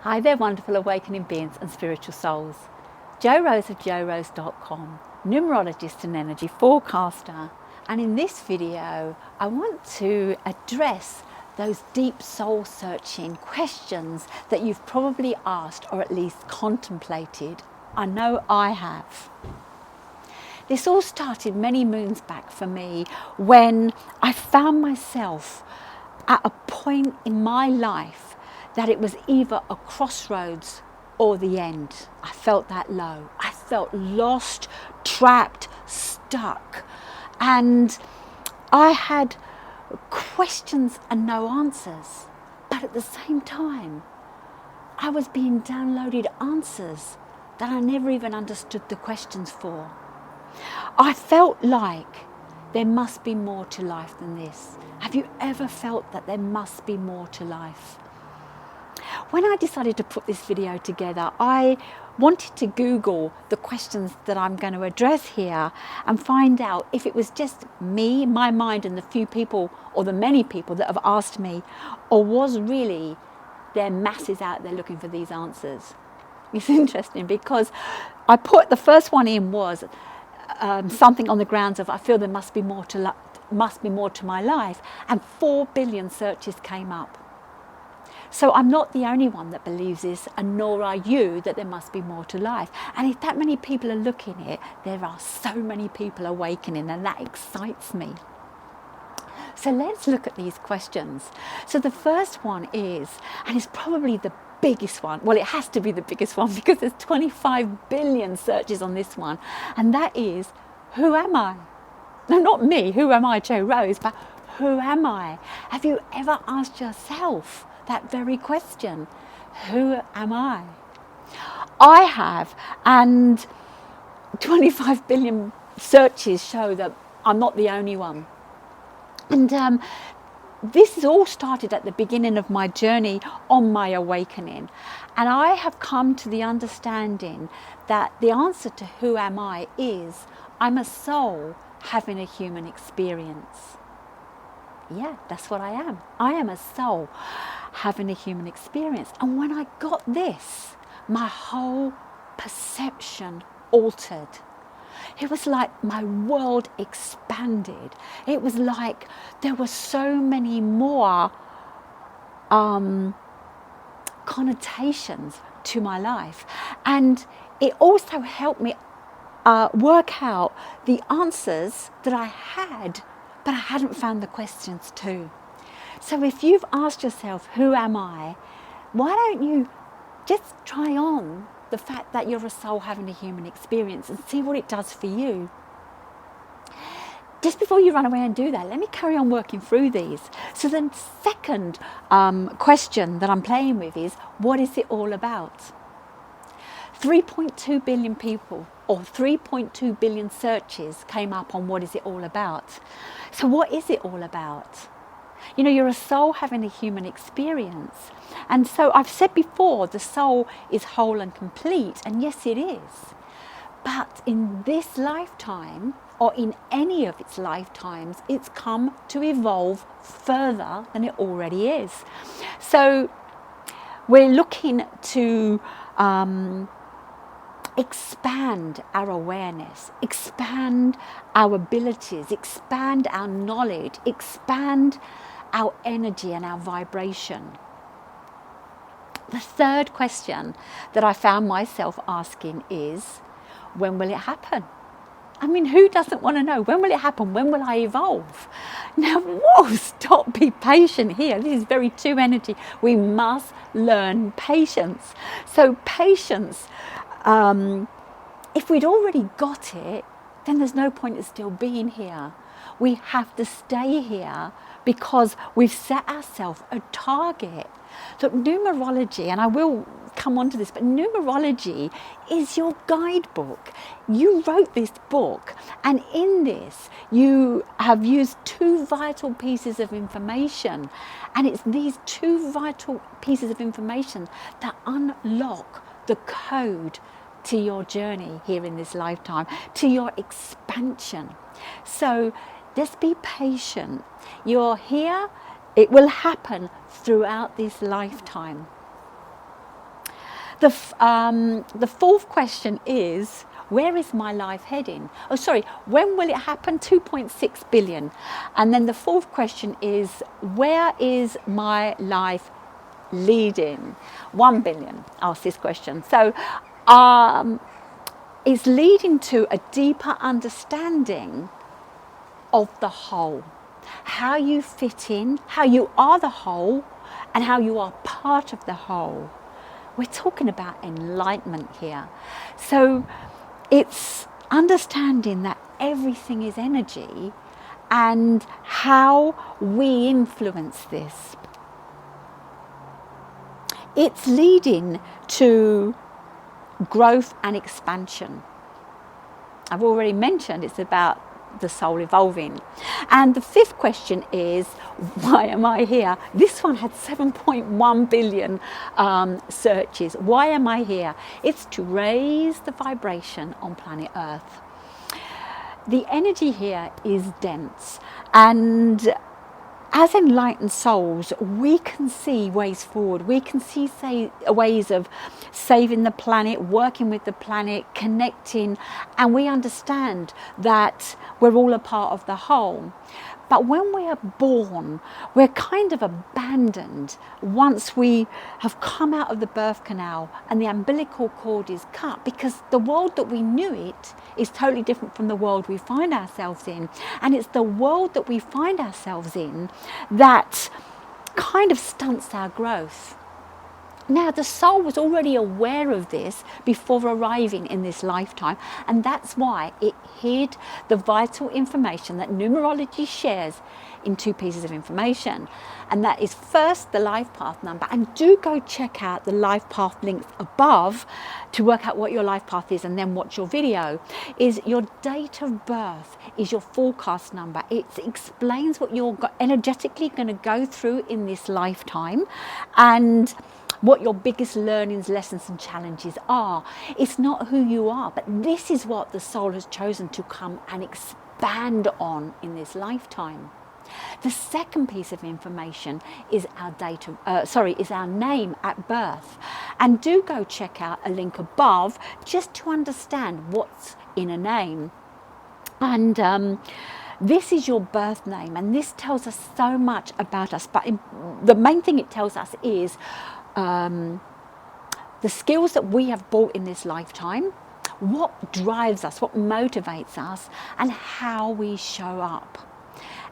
Hi there, wonderful awakening beings and spiritual souls. Jo Rose of JoRose.com, numerologist and energy forecaster. And in this video, I want to address those deep soul searching questions that you've probably asked or at least contemplated. I know I have. This all started many moons back for me when I found myself at a point in my life that it was either a crossroads or the end. I felt that low. I felt lost, trapped, stuck. And I had questions and no answers. But at the same time, I was being downloaded answers that I never even understood the questions for. I felt like there must be more to life than this. Have you ever felt that there must be more to life? When I decided to put this video together, I wanted to Google the questions that I'm going to address here and find out if it was just me, my mind, and the few people or the many people that have asked me, or was really there masses out there looking for these answers. It's interesting because I put the first one in was something on the grounds of I feel there must be more to my life, and 4 billion searches came up. So I'm not the only one that believes this, and nor are you, that there must be more to life. And if that many people are looking at it, there are so many people awakening, and that excites me. So let's look at these questions. So the first one is, and it's probably the biggest one, well, it has to be the biggest one because there's 25 billion searches on this one, and that is, who am I? No, not me, who am I, Jo Rose, but who am I? Have you ever asked yourself that very question? Who am I? I have, and 25 billion searches show that I'm not the only one. And this has all started at the beginning of my journey on my awakening. And I have come to the understanding that the answer to who am I is, I'm a soul having a human experience. Yeah, that's what I am. I am a soul having a human experience. And when I got this, my whole perception altered. It was like my world expanded. It was like there were so many more connotations to my life. And it also helped me work out the answers that I had, but I hadn't found the questions to. So if you've asked yourself, who am I? Why don't you just try on the fact that you're a soul having a human experience and see what it does for you? Just before you run away and do that, let me carry on working through these. So the second question that I'm playing with is, what is it all about? 3.2 billion people, or 3.2 billion searches came up on what is it all about. So what is it all about? You know, you're a soul having a human experience. And so I've said before, the soul is whole and complete, and yes, it is. But in this lifetime, or in any of its lifetimes, it's come to evolve further than it already is. So we're looking to expand our awareness, expand our abilities, expand our knowledge, expand our energy and our vibration. The third question that I found myself asking is, when will it happen? I mean, who doesn't want to know? When will it happen? When will I evolve? Now, whoa, stop, be patient here. This is very 2 energy. We must learn patience. So patience, if we'd already got it, then there's no point in still being here. We have to stay here because we've set ourselves a target. Look, numerology, and I will come on to this, but numerology is your guidebook. You wrote this book, and in this you have used 2 vital pieces of information, and it's these 2 vital pieces of information that unlock the code to your journey here in this lifetime, to your expansion. So just be patient. You're here. It will happen throughout this lifetime. The fourth question is, where is my life heading? Oh, sorry, when will it happen? 2.6 billion. And then the fourth question is, where is my life leading? 1 billion, ask this question. So it's leading to a deeper understanding of the whole, how you fit in, how you are the whole, and how you are part of the whole. We're talking about enlightenment here. So it's understanding that everything is energy and how we influence this. It's leading to growth and expansion. I've already mentioned it's about the soul evolving. And the fifth question is, why am I here? This one had 7.1 billion searches. Why am I here? It's to raise the vibration on planet Earth. The energy here is dense, and as enlightened souls, we can see ways forward. We can see ways of saving the planet, working with the planet, connecting, and we understand that we're all a part of the whole. But when we are born, we're kind of abandoned once we have come out of the birth canal and the umbilical cord is cut, because the world that we knew it is totally different from the world we find ourselves in. And it's the world that we find ourselves in that kind of stunts our growth. Now, the soul was already aware of this before arriving in this lifetime, and that's why it hid the vital information that numerology shares in 2 pieces of information. And that is, first, the life path number, and do go check out the life path links above to work out what your life path is, and then watch your video. Is your date of birth is your forecast number. It explains what you're energetically going to go through in this lifetime, and what your biggest learnings, lessons and challenges are. It's not who you are, but this is what the soul has chosen to come and expand on in this lifetime. The second piece of information is our is our name at birth. And do go check out a link above just to understand what's in a name. And this is your birth name, and this tells us so much about us. But the main thing it tells us is the skills that we have bought in this lifetime, what drives us, what motivates us, and how we show up.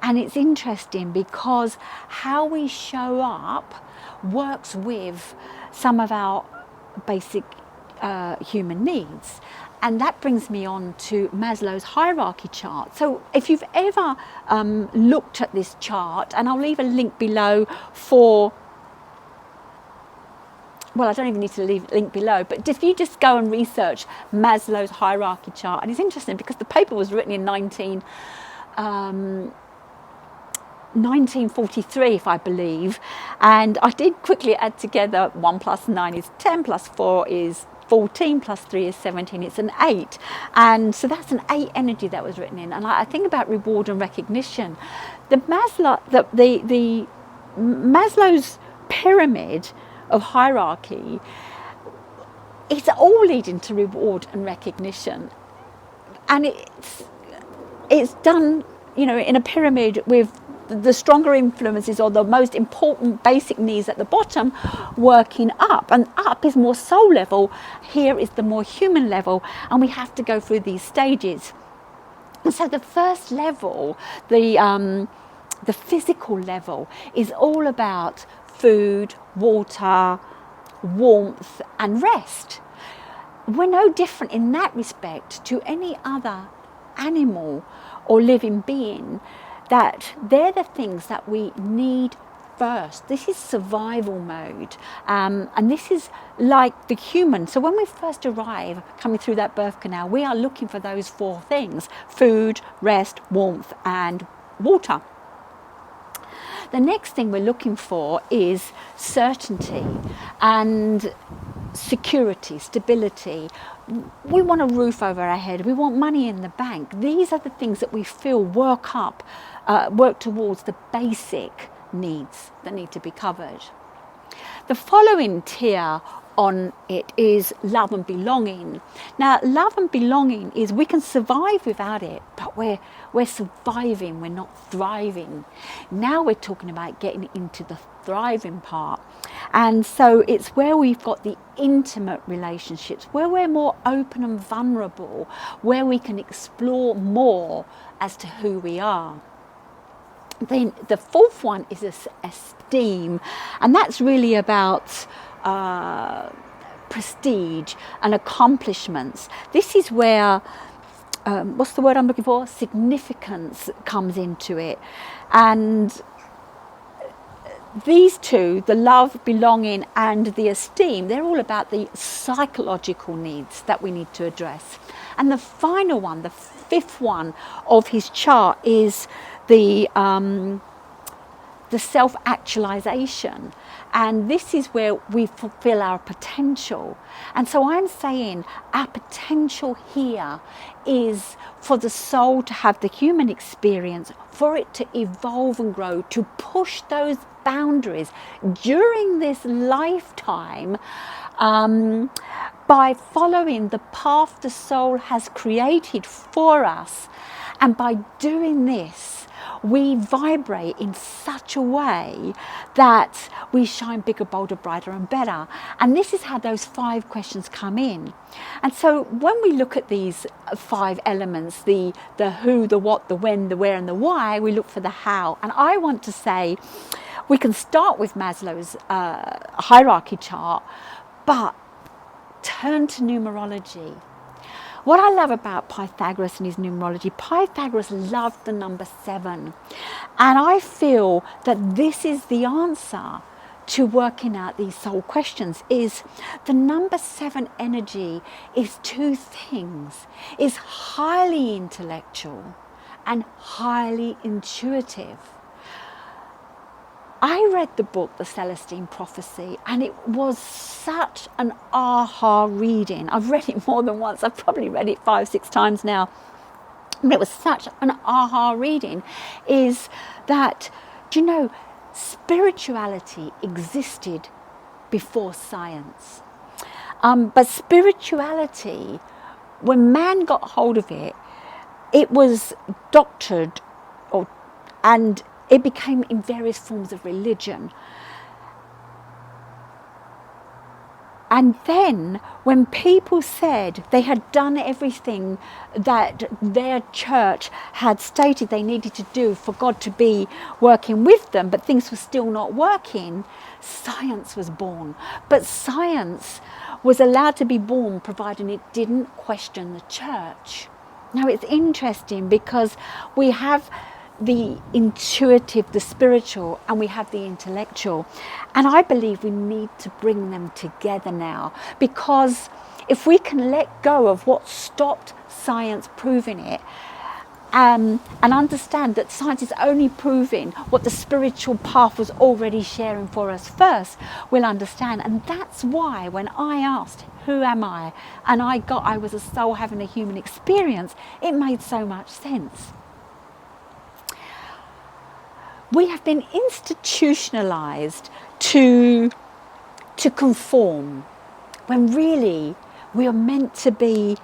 And it's interesting because how we show up works with some of our basic human needs. And that brings me on to Maslow's hierarchy chart. So if you've ever looked at this chart, and I'll leave a link below for, well, I don't even need to leave a link below, but if you just go and research Maslow's hierarchy chart, and it's interesting because the paper was written in 1943, if I believe, and I did quickly add together 1 + 9 is 10, + 4 is 14, + 3 is 17, it's an 8. And so that's an 8 energy that was written in. And I think about reward and recognition. The Maslow's pyramid of hierarchy, it's all leading to reward and recognition. And it's done, in a pyramid with the stronger influences or the most important basic needs at the bottom working up, and up is more soul level, here is the more human level, and we have to go through these stages. And so the first level, the physical level, is all about food, water, warmth and rest. We're no different in that respect to any other animal or living being, that they're the things that we need first. This is survival mode, and this is like the human. So when we first arrive, coming through that birth canal, we are looking for those 4 things: food, rest, warmth and water. The next thing we're looking for is certainty and security, stability. We want a roof over our head. We want money in the bank. These are the things that we feel work towards the basic needs that need to be covered. The following tier on it is love and belonging. Now, love and belonging is we can survive without it, but we're surviving, we're not thriving. Now we're talking about getting into the thriving part. And so it's where we've got the intimate relationships, where we're more open and vulnerable, where we can explore more as to who we are. Then the fourth one is esteem, and that's really about prestige and accomplishments. This is where, what's the word I'm looking for? Significance comes into it. And these two, the love, belonging, and the esteem, they're all about the psychological needs that we need to address. And the final one, the fifth one of his chart, is the self-actualization. And this is where we fulfill our potential. And so I'm saying our potential here is for the soul to have the human experience, for it to evolve and grow, to push those boundaries during this lifetime, by following the path the soul has created for us. And by doing this, we vibrate in such a way that we shine bigger, bolder, brighter and better. And this is how those 5 questions come in. And so when we look at these 5 elements, the who, the what, the when, the where and the why, we look for the how. And I want to say we can start with Maslow's hierarchy chart, but turn to numerology. What I love about Pythagoras and his numerology, Pythagoras loved the number 7. And I feel that this is the answer to working out these soul questions, is the number 7 energy is 2 things, is highly intellectual and highly intuitive. I read the book, The Celestine Prophecy, and it was such an aha reading. I've read it more than once. I've probably read it 5-6 times now. But it was such an aha reading, is that, do you know, spirituality existed before science. But spirituality, when man got hold of it, it was doctored, and it became in various forms of religion. And then when people said they had done everything that their church had stated they needed to do for God to be working with them, but things were still not working, science was born. But science was allowed to be born providing it didn't question the church. Now it's interesting because we have the intuitive, the spiritual, and we have the intellectual. And I believe we need to bring them together now, because if we can let go of what stopped science proving it, and understand that science is only proving what the spiritual path was already sharing for us first, we'll understand. And that's why when I asked, who am I? And I was a soul having a human experience, it made so much sense. We have been institutionalized to conform, when really we are meant to be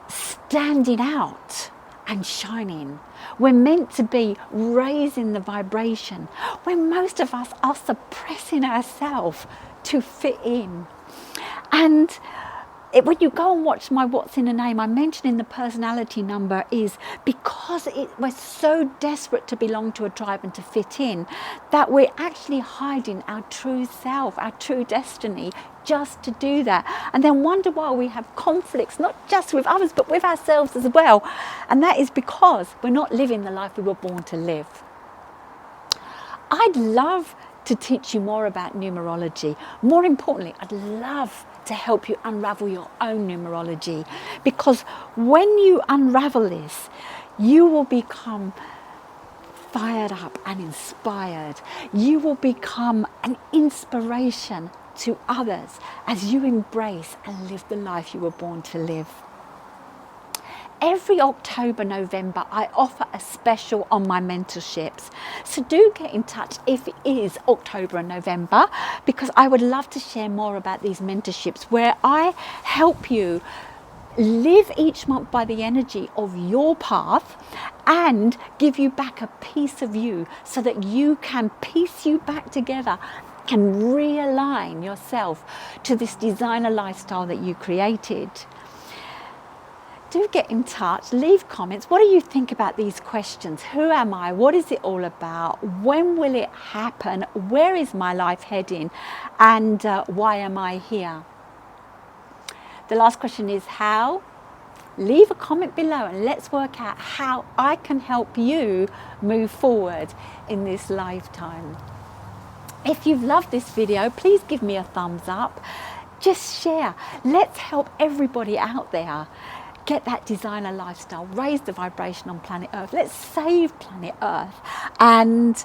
standing out and shining. We're meant to be raising the vibration, when most of us are suppressing ourselves to fit in. And when you go and watch my What's in a Name, I mentioned in the personality number, is because we're so desperate to belong to a tribe and to fit in, that we're actually hiding our true self, our true destiny, just to do that. And then wonder why we have conflicts, not just with others, but with ourselves as well. And that is because we're not living the life we were born to live. I'd love to teach you more about numerology. More importantly, I'd love to help you unravel your own numerology, because when you unravel this, you will become fired up and inspired. You will become an inspiration to others as you embrace and live the life you were born to live. every October, November, I offer a special on my mentorships. So do get in touch if it is October and November, because I would love to share more about these mentorships where I help you live each month by the energy of your path and give you back a piece of you so that you can piece you back together and realign yourself to this designer lifestyle that you created. Do get in touch, leave comments. What do you think about these questions? Who am I? What is it all about? When will it happen? Where is my life heading? And why am I here? The last question is how? Leave a comment below and let's work out how I can help you move forward in this lifetime. If you've loved this video, please give me a thumbs up. Just share. Let's help everybody out there get that designer lifestyle, raise the vibration on planet Earth. Let's save planet Earth and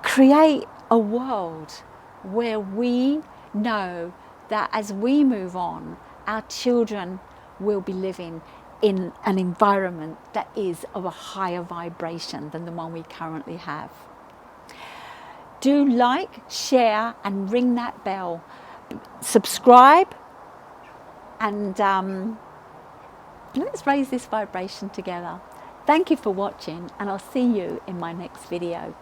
create a world where we know that as we move on, our children will be living in an environment that is of a higher vibration than the one we currently have. Do like, share, and ring that bell. Subscribe, and let's raise this vibration together. Thank you for watching, and I'll see you in my next video.